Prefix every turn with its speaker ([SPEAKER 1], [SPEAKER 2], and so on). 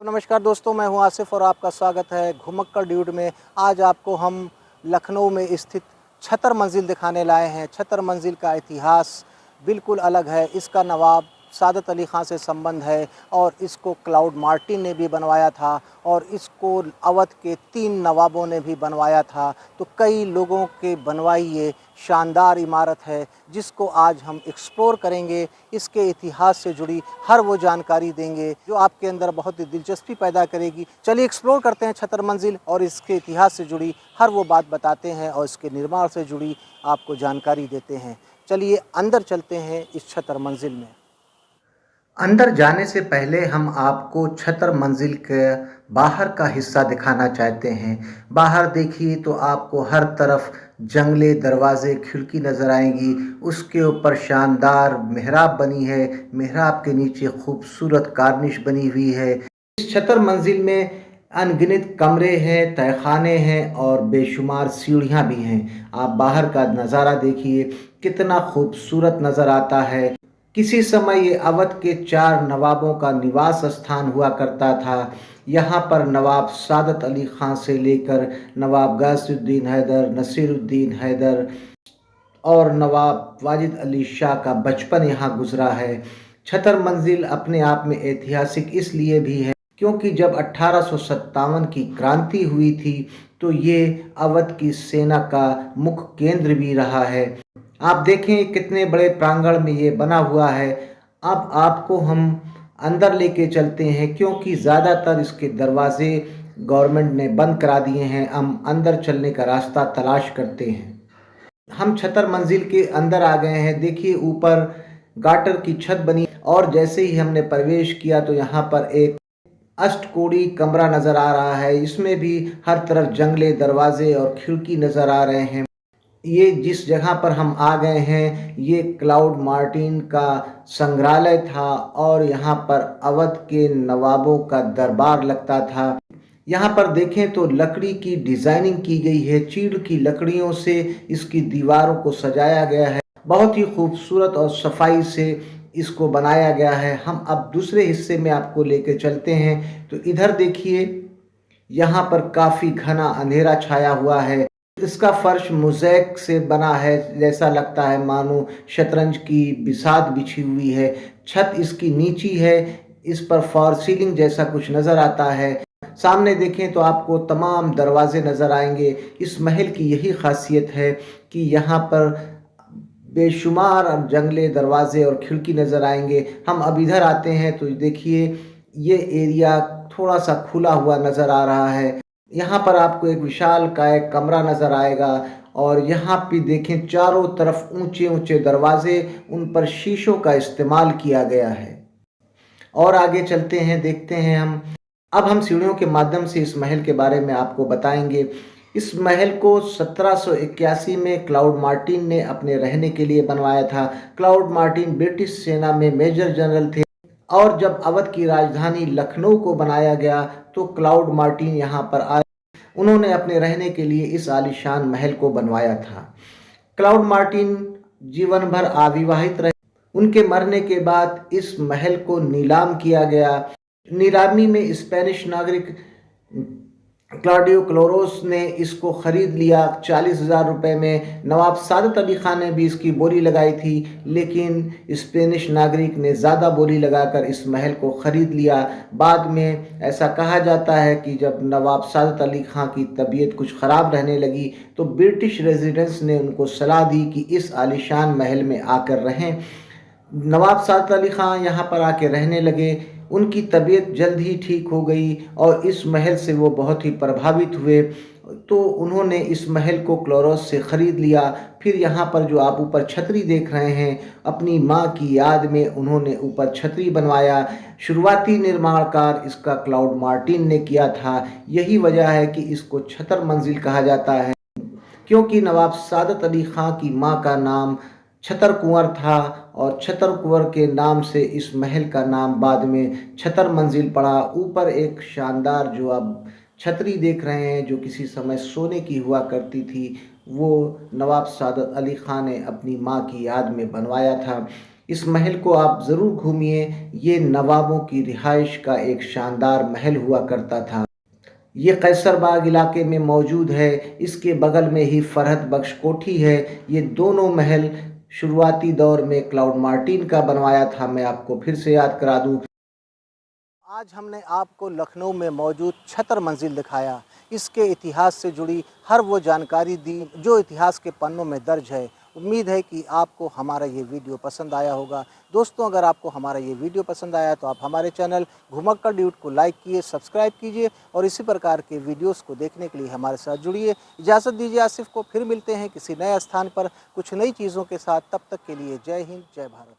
[SPEAKER 1] तो नमस्कार दोस्तों, मैं हूं आसिफ और आपका स्वागत है घुमक्कड़ ड्यूड में। आज आपको हम लखनऊ में स्थित छतर मंजिल दिखाने लाए हैं। छतर मंजिल का इतिहास बिल्कुल अलग है। इसका नवाब सादत अली ख़ान से संबंध है और इसको क्लाउड मार्टिन ने भी बनवाया था और इसको अवध के 3 नवाबों ने भी बनवाया था। तो कई लोगों के बनवाई ये शानदार इमारत है जिसको आज हम एक्सप्लोर करेंगे। इसके इतिहास से जुड़ी हर वो जानकारी देंगे जो आपके अंदर बहुत ही दिलचस्पी पैदा करेगी। चलिए एक्सप्लोर करते हैं छतर मंजिल और इसके इतिहास से जुड़ी हर वो बात बताते हैं और इसके निर्माण से जुड़ी आपको जानकारी देते हैं। चलिए अंदर चलते हैं इस छतर मंजिल में। अंदर जाने से पहले हम आपको छतर मंजिल के बाहर का हिस्सा दिखाना चाहते हैं। बाहर देखिए तो आपको हर तरफ जंगले, दरवाजे, खिड़की नज़र आएंगी। उसके ऊपर शानदार मेहराब बनी है। मेहराब के नीचे खूबसूरत कार्निश बनी हुई है। इस छतर मंजिल में अनगिनत कमरे हैं, तहखाने हैं और बेशुमार सीढ़ियाँ भी हैं। आप बाहर का नज़ारा देखिए, कितना खूबसूरत नज़र आता है। किसी समय ये अवध के 4 नवाबों का निवास स्थान हुआ करता था। यहाँ पर नवाब सादत अली ख़ान से लेकर नवाब गासिउद्दीन हैदर, नसीरुद्दीन हैदर और नवाब वाजिद अली शाह का बचपन यहाँ गुजरा है। छतर मंजिल अपने आप में ऐतिहासिक इसलिए भी है क्योंकि जब 1857 की क्रांति हुई थी तो ये अवध की सेना का मुख्य केंद्र भी रहा है। आप देखें कितने बड़े प्रांगण में ये बना हुआ है। अब आपको हम अंदर लेके चलते हैं क्योंकि ज़्यादातर इसके दरवाजे गवर्नमेंट ने बंद करा दिए हैं। हम अंदर चलने का रास्ता तलाश करते हैं। हम छतर मंजिल के अंदर आ गए हैं। देखिए ऊपर गाटर की छत बनी और जैसे ही हमने प्रवेश किया तो यहाँ पर एक अष्टकोणीय कमरा नज़र आ रहा है। इसमें भी हर तरफ जंगले, दरवाजे और खिड़की नज़र आ रहे हैं। ये जिस जगह पर हम आ गए हैं ये क्लाउड मार्टिन का संग्रहालय था और यहाँ पर अवध के नवाबों का दरबार लगता था। यहाँ पर देखें तो लकड़ी की डिज़ाइनिंग की गई है। चीड़ की लकड़ियों से इसकी दीवारों को सजाया गया है। बहुत ही खूबसूरत और सफाई से इसको बनाया गया है। हम अब दूसरे हिस्से में आपको लेके चलते हैं। तो इधर देखिए, यहाँ पर काफ़ी घना अंधेरा छाया हुआ है। इसका फर्श मोज़ेक से बना है, जैसा लगता है मानो शतरंज की बिसात बिछी हुई है। छत इसकी नीची है, इस पर फॉर सीलिंग जैसा कुछ नज़र आता है। सामने देखें तो आपको तमाम दरवाजे नज़र आएंगे। इस महल की यही खासियत है कि यहाँ पर बेशुमार जंगले, दरवाजे और खिड़की नज़र आएंगे। हम अब इधर आते हैं तो देखिए ये एरिया थोड़ा सा खुला हुआ नज़र आ रहा है। यहाँ पर आपको एक विशालकाय कमरा नज़र आएगा और यहाँ पे देखें चारों तरफ ऊंचे ऊंचे दरवाजे, उन पर शीशों का इस्तेमाल किया गया है। और आगे चलते हैं, देखते हैं हम। अब हम सीढ़ियों के माध्यम से इस महल के बारे में आपको बताएंगे। इस महल को 1781 में क्लाउड मार्टिन ने अपने रहने के लिए बनवाया था। क्लाउड मार्टिन ब्रिटिश सेना में मेजर जनरल थे और जब अवध की राजधानी लखनऊ को बनाया गया तो क्लाउड मार्टिन यहाँ पर आए। उन्होंने अपने रहने के लिए इस आलीशान महल को बनवाया था। क्लाउड मार्टिन जीवन भर अविवाहित रहे। उनके मरने के बाद इस महल को नीलाम किया गया। नीलामी में स्पेनिश नागरिक क्लॉडियो क्लोरोस ने इसको खरीद लिया 40,000 रुपये में। नवाब सादत अली ख़ान ने भी इसकी बोली लगाई थी, लेकिन स्पेनिश नागरिक ने ज़्यादा बोली लगाकर इस महल को ख़रीद लिया। बाद में ऐसा कहा जाता है कि जब नवाब सादत अली ख़ान की तबीयत कुछ ख़राब रहने लगी तो ब्रिटिश रेजिडेंट्स ने उनको सलाह दी कि इस आलीशान महल में आकर रहें। नवाब सादत अली ख़ान यहाँ पर आके रहने लगे। उनकी तबीयत जल्द ही ठीक हो गई और इस महल से वो बहुत ही प्रभावित हुए। तो उन्होंने इस महल को क्लोरोस से ख़रीद लिया। फिर यहाँ पर जो आप ऊपर छतरी देख रहे हैं, अपनी माँ की याद में उन्होंने ऊपर छतरी बनवाया। शुरुआती निर्माण कार्य इसका क्लाउड मार्टिन ने किया था। यही वजह है कि इसको छतर मंजिल कहा जाता है, क्योंकि नवाब सादत अली ख़ान की माँ का नाम छतर कुंवर था और छतर कुंवर के नाम से इस महल का नाम बाद में छतर मंजिल पड़ा। ऊपर एक शानदार जो आप छतरी देख रहे हैं, जो किसी समय सोने की हुआ करती थी, वो नवाब सादत अली ख़ान ने अपनी माँ की याद में बनवाया था। इस महल को आप ज़रूर घूमिए। ये नवाबों की रिहाइश का एक शानदार महल हुआ करता था। ये कैसरबाग इलाके में मौजूद है। इसके बगल में ही फरहत बख्श कोठी है। ये दोनों महल शुरुआती दौर में क्लाउड मार्टिन का बनवाया था। मैं आपको फिर से याद करा दूं। आज हमने आपको लखनऊ में मौजूद छतर मंजिल दिखाया। इसके इतिहास से जुड़ी हर वो जानकारी दी जो इतिहास के पन्नों में दर्ज है। उम्मीद है कि आपको हमारा ये वीडियो पसंद आया होगा। दोस्तों, अगर आपको हमारा ये वीडियो पसंद आया तो आप हमारे चैनल घुमक्कड़ ड्यूड को लाइक कीजिए, सब्सक्राइब कीजिए और इसी प्रकार के वीडियोस को देखने के लिए हमारे साथ जुड़िए। इजाज़त दीजिए आसिफ को। फिर मिलते हैं किसी नए स्थान पर कुछ नई चीज़ों के साथ। तब तक के लिए जय हिंद, जय भारत।